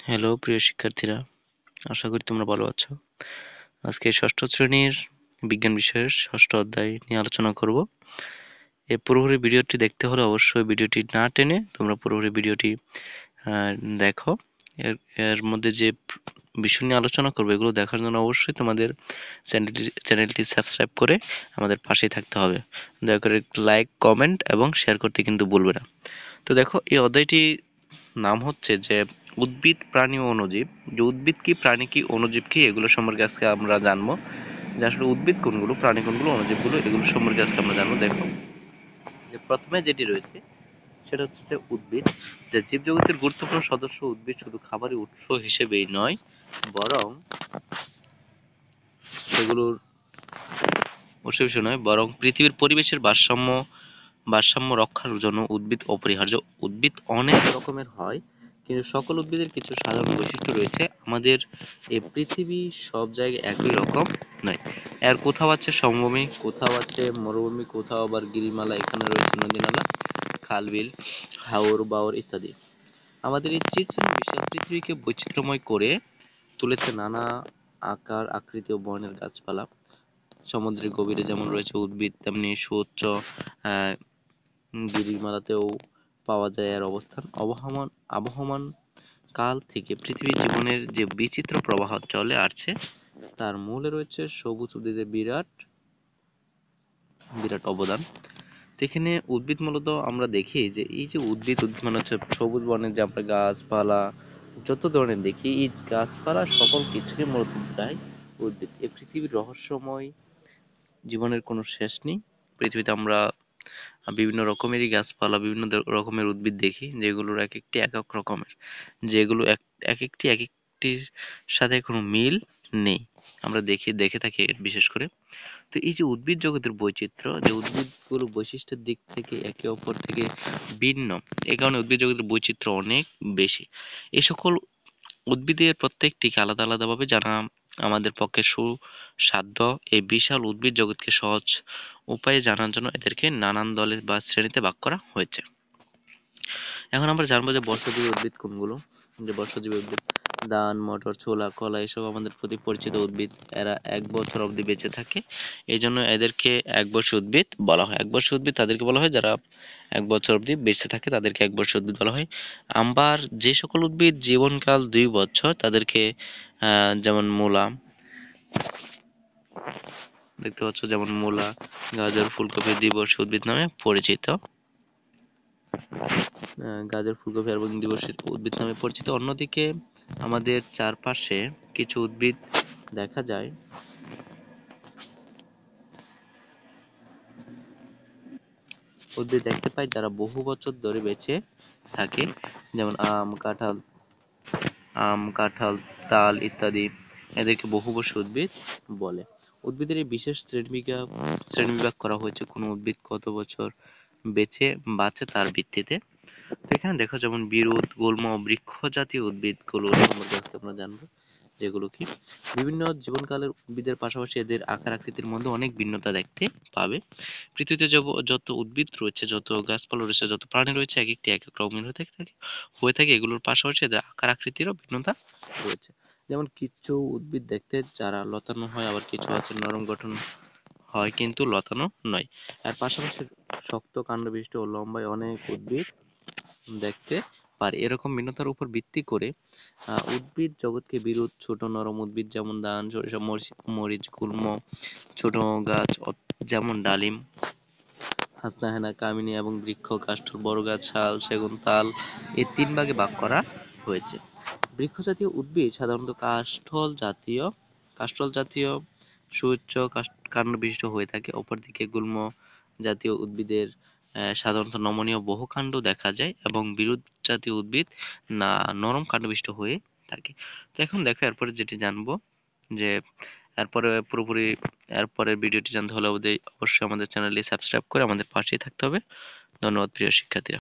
Hello প্রিয় শিক্ষার্থীরা, আশা করি তোমরা ভালো আছো। আজকে ষষ্ঠ শ্রেণীর বিজ্ঞান বিষয়ের ষষ্ঠ অধ্যায় নিয়ে আলোচনা করব। এই পুরোপুরি ভিডিওটি দেখতে হলে অবশ্যই ভিডিওটি না টেনে তোমরা পুরোপুরি ভিডিওটি দেখো। এর এর মধ্যে যে বিষয় নিয়ে আলোচনা করবো এগুলো দেখার জন্য অবশ্যই তোমাদের চ্যানেলটি সাবস্ক্রাইব করে আমাদের পাশেই থাকতে হবে। দয়া করে লাইক, কমেন্ট এবং শেয়ার করতে কিন্তু ভুলবে না। তো দেখো, এই অধ্যায়টি নাম হচ্ছে যে উদ্ভিদ, প্রাণী ও অণুজীব। যে উদ্ভিদ কি, প্রাণী কি, অণুজীব কি, এগুলো সম্পর্কে আজকে আমরা জানবো। যে আসলে উদ্ভিদ কোনগুলো, প্রাণী কোনগুলো, অণুজীবগুলো, এগুলো সম্পর্কে আজকে আমরা জানবো। দেখো, যে প্রথমে যেটি রয়েছে সেটা হচ্ছে যে উদ্ভিদ। যে জীবজগতের গুরুত্বপূর্ণ সদস্য উদ্ভিদ শুধু খাবারের উৎস হিসেবেই নয়, বরং সেগুলোর বরং পৃথিবীর পরিবেশের ভারসাম্য রক্ষার জন্য উদ্ভিদ অপরিহার্য। উদ্ভিদ অনেক রকমের হয়, কিন্তু সকল উদ্ভিদের কিছু সাধারণ বৈশিষ্ট্য রয়েছে। আমাদের এই পৃথিবী সব জায়গায় একই রকম নয়। এর কোথাও আছে সমভূমি, কোথাও আছে মরুভূমি, কোথাও আবার গিরিমালা, এখানে রয়েছে নদী-নালা, খাল-বিল, হাওর-বাওর ইত্যাদি। আমাদের এই চিরচেনা বিশাল পৃথিবীকে বৈচিত্র্যময় করে তুলেছে নানা আকার, আকৃতি ও বর্ণের গাছপালা। সমুদ্রের গভীরে যেমন রয়েছে উদ্ভিদ, তেমনি সুউচ্চ আহ গিরিমালাতেও পাওয়া যায় এর অবস্থান। আবহমান কাল থেকে পৃথিবীর জীবনের যে বিচিত্র প্রবাহ চলে আসছে, তার মূলে রয়েছে সবুজ উদ্ভিদের বিরাট বিরাট অবদান। তো এখানে উদ্ভিদ মূলত আমরা দেখি যে এই যে উদ্ভিদ মানে হচ্ছে সবুজ বর্ণের, যে আমরা গাছপালা যত ধরনের দেখি, এই গাছপালা সকল কিছুই মূলত প্রায় উদ্ভিদ। এই পৃথিবীর রহস্যময় জীবনের কোনো শেষ নেই। পৃথিবীতে আমরা বিভিন্ন রকমেরই গাছপালা, বিভিন্ন রকমের উদ্ভিদ দেখি, যেগুলোর এক একটি এক এক রকমের, যেগুলো এক একটির সাথে কোনো মিল নেই, আমরা দেখে থাকি বিশেষ করে। তো এই যে উদ্ভিদ জগতের বৈচিত্র্য, যে উদ্ভিদগুলো বৈশিষ্ট্যের দিক থেকে একে অপর থেকে ভিন্ন, এই কারণে উদ্ভিদ জগতের বৈচিত্র্য অনেক বেশি। এই সকল উদ্ভিদের প্রত্যেকটিকে আলাদা আলাদাভাবে জানা আমাদের পক্ষে সুসাধ্য। এই বিশাল উদ্ভিদ জগৎকে সহজ উপায়ে জানার জন্য এদেরকে নানান দলে বা শ্রেণীতে ভাগ করা হয়েছে। এখন আমরা জানবো যে বর্ষজীবী উদ্ভিদ কোনগুলো। যে বর্ষজীবী উদ্ভিদ, ধান, মটর, ছোলা, কলা এসব আমাদের প্রতি পরিচিত উদ্ভিদ। এরা 1 বছর অবধি বেঁচে থাকে, এই জন্য এদেরকে একবর্ষী উদ্ভিদ বলা হয়। একবর্ষী উদ্ভিদ তাদেরকে বলা হয় যারা 1 বছর অবধি বেঁচে থাকে, তাদেরকে একবর্ষী উদ্ভিদ বলা হয়। আবার যে সকল উদ্ভিদ জীবনকাল 2 বছর, তাদেরকে যেমন মূলা দেখতে পাচ্ছ, যেমন মূলা, গাজর, ফুলকপি দ্বিবর্ষী উদ্ভিদ নামে পরিচিত। গাজর, ফুলকপি এবং দ্বিবর্ষী উদ্ভিদ নামে পরিচিত। অন্যদিকে আমাদের চারপাশে কিছু উদ্ভিদ দেখা যায় দেখতে পাই যারা বহু বছর ধরে বেঁচে থাকে, যেমন আম, কাঁঠাল, তাল ইত্যাদি। এদেরকে বহুবর্ষী উদ্ভিদ বলে। উদ্ভিদের এই বিশেষ শ্রেণীবিভাগ করা হয়েছে কোন উদ্ভিদ কত বছর বেঁচে বাঁচে তার ভিত্তিতে। তো এখানে দেখো, যেমন বিরুৎ, গুল্ম, বৃক্ষ জাতীয় উদ্ভিদগুলো সম্পর্কে আজকে আমরা জানবো। যেগুলো কি বিভিন্ন জীবনকালের উদ্ভিদের পাশাপাশি এদের আকার আকৃতির মধ্যে অনেক ভিন্নতা দেখতে পাবে। পৃথিবীতে যত উদ্ভিদ রয়েছে, যত গাছপালা রয়েছে, যত প্রাণী রয়েছে, এক একটি এক এক রকমের হয়ে থাকে। এগুলোর পাশাপাশি এদের আকার আকৃতিরও ভিন্নতা রয়েছে। যেমন কিছু উদ্ভিদ দেখতে যারা লতানো হয়, আবার কিছু আছে নরম গঠন হয় কিন্তু লতানো নয়। আর পাশাপাশি শক্ত কাণ্ড বিশিষ্ট ও লম্বায় অনেক উদ্ভিদ দেখতে পারি। এরকম ভিন্নতার উপর ভিত্তি করে উদ্ভিদ জগৎকে বিরুৎ, ছোট নরম উদ্ভিদ যেমন ধান, সরিষা, মরিচ, গুল্ম, ছোট গাছ যেমন ডালিম, হাসনাহেনা, কামিনী এবং বৃক্ষ, কাষ্ঠল, বড় গাছ, শাল, সেগুন, তাল, এই 3 ভাগে ভাগ করা হয়েছে। বৃক্ষ জাতীয় উদ্ভিদ সাধারণত কাষ্ঠল জাতীয় সুউচ্চ কাণ্ড বিশিষ্ট হয়ে থাকে। অপরদিকে গুল্ম জাতীয় উদ্ভিদের সাধারণত নমনীয় বহুকাণ্ড দেখা যায়, এবং বিরুৎ জাতীয় উদ্ভিদ নরম কাণ্ড বিশিষ্ট হয়ে থাকে। তো এখন দেখো, এরপরে যেটি জানবো, যে এরপরের ভিডিওটি জানতে হলে অবশ্যই আমাদের চ্যানেলটি সাবস্ক্রাইব করে আমাদের পাশেই থাকতে হবে। ধন্যবাদ প্রিয় শিক্ষার্থীরা।